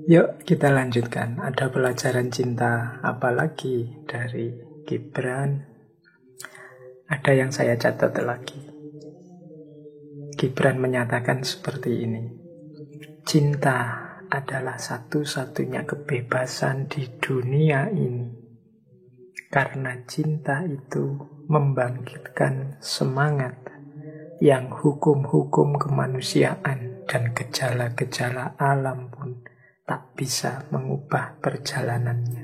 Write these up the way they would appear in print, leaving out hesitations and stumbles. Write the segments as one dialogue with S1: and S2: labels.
S1: Yuk kita lanjutkan. Ada pelajaran cinta apa lagi dari Gibran? Ada yang saya catat lagi. Gibran menyatakan seperti ini. Cinta adalah satu-satunya kebebasan di dunia ini. Karena cinta itu membangkitkan semangat yang hukum-hukum kemanusiaan dan gejala-gejala alam pun tak bisa mengubah perjalanannya.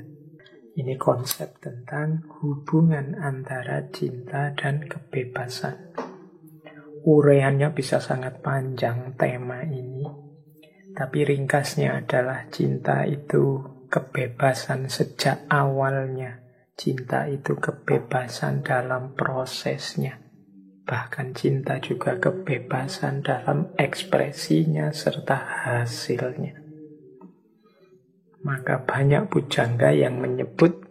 S1: Ini konsep tentang hubungan antara cinta dan kebebasan. Uraiannya bisa sangat panjang tema ini, tapi ringkasnya adalah cinta itu kebebasan sejak awalnya. Cinta itu kebebasan dalam prosesnya. Bahkan cinta juga kebebasan dalam ekspresinya serta hasilnya. Maka banyak pujangga yang menyebut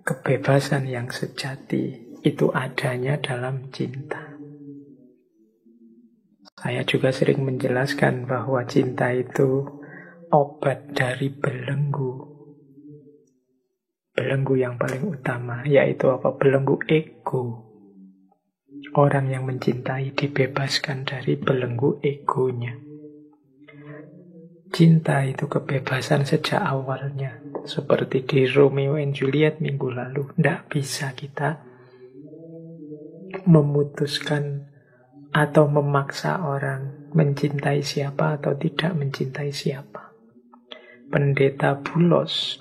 S1: kebebasan yang sejati itu adanya dalam cinta. Saya juga sering menjelaskan bahwa cinta itu obat dari belenggu. Belenggu yang paling utama yaitu apa? Belenggu ego. Orang yang mencintai dibebaskan dari belenggu egonya. Cinta itu kebebasan sejak awalnya. Seperti di Romeo and Juliet minggu lalu. Tidak bisa kita memutuskan atau memaksa orang mencintai siapa atau tidak mencintai siapa. Pendeta Bulos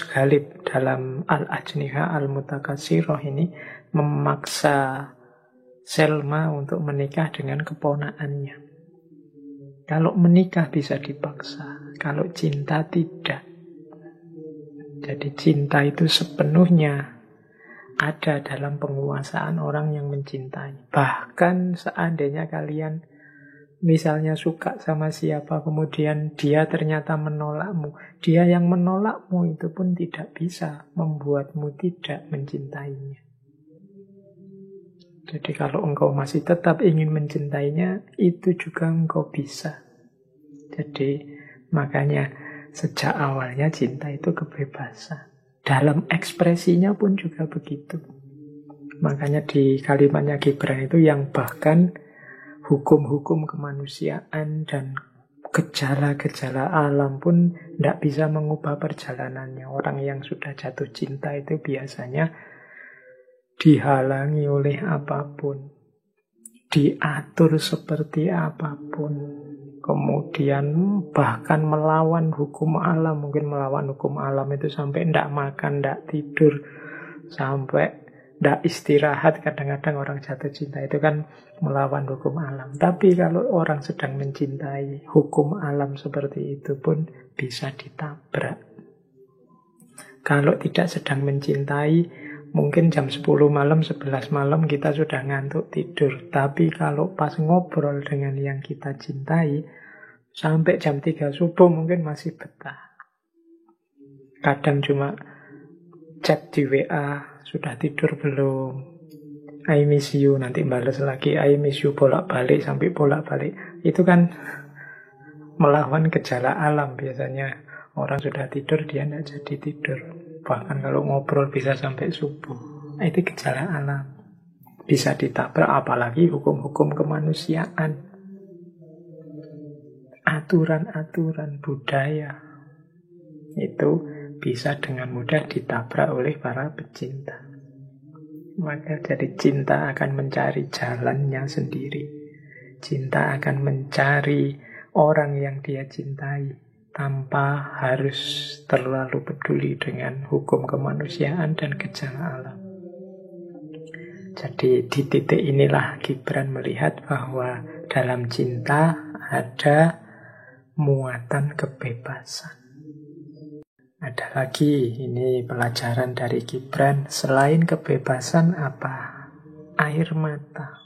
S1: Galib dalam Al-Ajniha Al-Mutakasiroh ini memaksa Selma untuk menikah dengan keponakannya. Kalau menikah bisa dipaksa, kalau cinta tidak. Jadi cinta itu sepenuhnya ada dalam penguasaan orang yang mencintai. Bahkan seandainya kalian misalnya suka sama siapa, kemudian dia ternyata menolakmu, dia yang menolakmu itu pun tidak bisa membuatmu tidak mencintainya. Jadi kalau engkau masih tetap ingin mencintainya, itu juga engkau bisa. Jadi makanya sejak awalnya cinta itu kebebasan. Dalam ekspresinya pun juga begitu. Makanya di kalimatnya Gibran itu yang bahkan hukum-hukum kemanusiaan dan gejala-gejala alam pun tidak bisa mengubah perjalanannya. Orang yang sudah jatuh cinta itu biasanya dihalangi oleh apapun, diatur seperti apapun, kemudian bahkan melawan hukum alam. Mungkin melawan hukum alam itu sampai tidak makan, tidak tidur, sampai tidak istirahat. Kadang-kadang orang jatuh cinta itu kan melawan hukum alam. Tapi kalau orang sedang mencintai, hukum alam seperti itu pun bisa ditabrak. Kalau tidak sedang mencintai, mungkin jam 10 malam, 11 malam kita sudah ngantuk tidur. Tapi kalau pas ngobrol dengan yang kita cintai, sampai jam 3 subuh mungkin masih betah. Kadang cuma chat di WA, sudah tidur belum? I miss you, nanti balas lagi I miss you, bolak-balik sampai bolak-balik. Itu kan melawan gejala alam biasanya. Orang sudah tidur, dia tidak jadi tidur. Bahkan kalau ngobrol bisa sampai subuh. Itu gejala alam. Bisa ditabrak, apalagi hukum-hukum kemanusiaan. Aturan-aturan budaya. Itu bisa dengan mudah ditabrak oleh para pecinta. Maka jadi cinta akan mencari jalannya sendiri. Cinta akan mencari orang yang dia cintai tanpa harus terlalu peduli dengan hukum kemanusiaan dan gejala alam. Jadi di titik inilah Gibran melihat bahwa dalam cinta ada muatan kebebasan. Ada lagi, ini pelajaran dari Gibran, selain kebebasan apa? Air mata.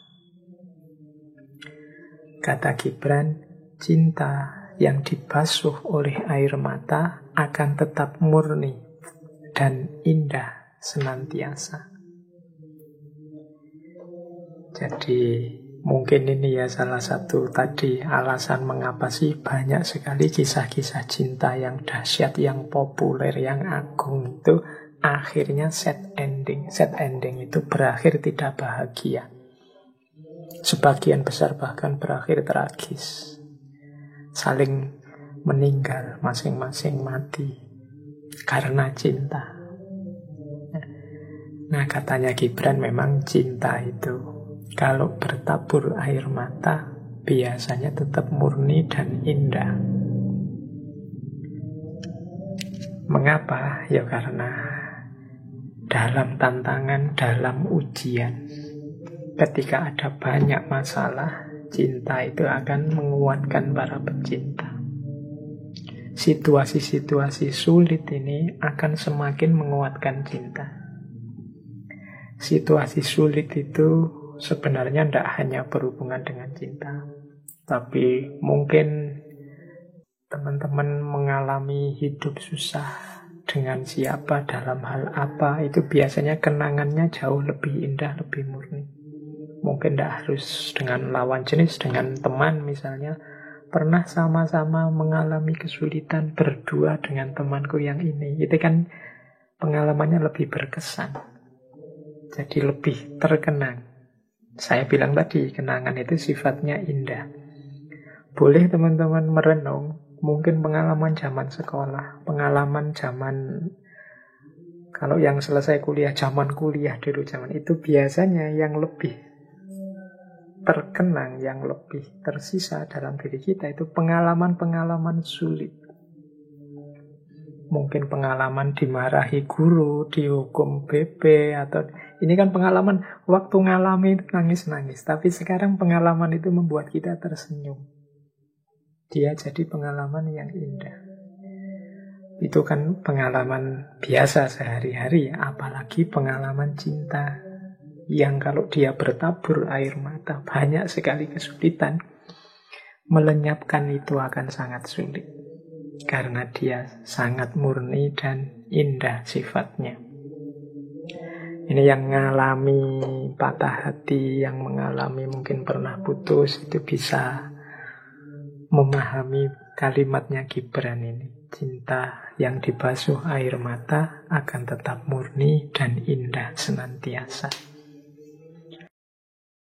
S1: Kata Gibran, cinta yang dibasuh oleh air mata akan tetap murni dan indah senantiasa. Jadi Mungkin ini ya salah satu tadi alasan mengapa sih banyak sekali kisah-kisah cinta yang dahsyat, yang populer, yang agung itu akhirnya sad ending. Sad ending itu berakhir tidak bahagia. Sebagian besar bahkan berakhir tragis. Saling meninggal, masing-masing mati karena cinta. Nah, katanya Gibran memang cinta itu kalau bertabur air mata biasanya tetap murni dan indah. Mengapa? Ya karena dalam tantangan, dalam ujian, ketika ada banyak masalah, cinta itu akan menguatkan para pecinta. Situasi-situasi sulit ini akan semakin menguatkan cinta. Situasi sulit itu sebenarnya tidak hanya berhubungan dengan cinta, tapi mungkin teman-teman mengalami hidup susah dengan siapa, dalam hal apa, itu biasanya kenangannya jauh lebih indah, lebih murni. Mungkin tidak harus dengan lawan jenis, dengan teman misalnya. Pernah sama-sama mengalami kesulitan berdua dengan temanku yang ini. Itu kan pengalamannya lebih berkesan. Jadi lebih terkenang. Saya bilang tadi, kenangan itu sifatnya indah. Boleh teman-teman merenung, mungkin pengalaman zaman sekolah, pengalaman zaman, kalau yang selesai kuliah, zaman kuliah dulu, zaman itu biasanya yang lebih terkenang, yang lebih tersisa dalam diri kita itu pengalaman-pengalaman sulit. Mungkin pengalaman dimarahi guru, dihukum BB, atau ini kan pengalaman waktu ngalami nangis-nangis, tapi sekarang pengalaman itu membuat kita tersenyum. Dia jadi pengalaman yang indah. Itu kan pengalaman biasa sehari-hari, apalagi pengalaman cinta yang kalau dia bertabur air mata, banyak sekali kesulitan. Melenyapkan itu akan sangat sulit. Karena dia sangat murni dan indah sifatnya. Ini yang mengalami patah hati, yang mengalami mungkin pernah putus, itu bisa memahami kalimatnya Gibran ini. Cinta yang dibasuh air mata akan tetap murni dan indah senantiasa.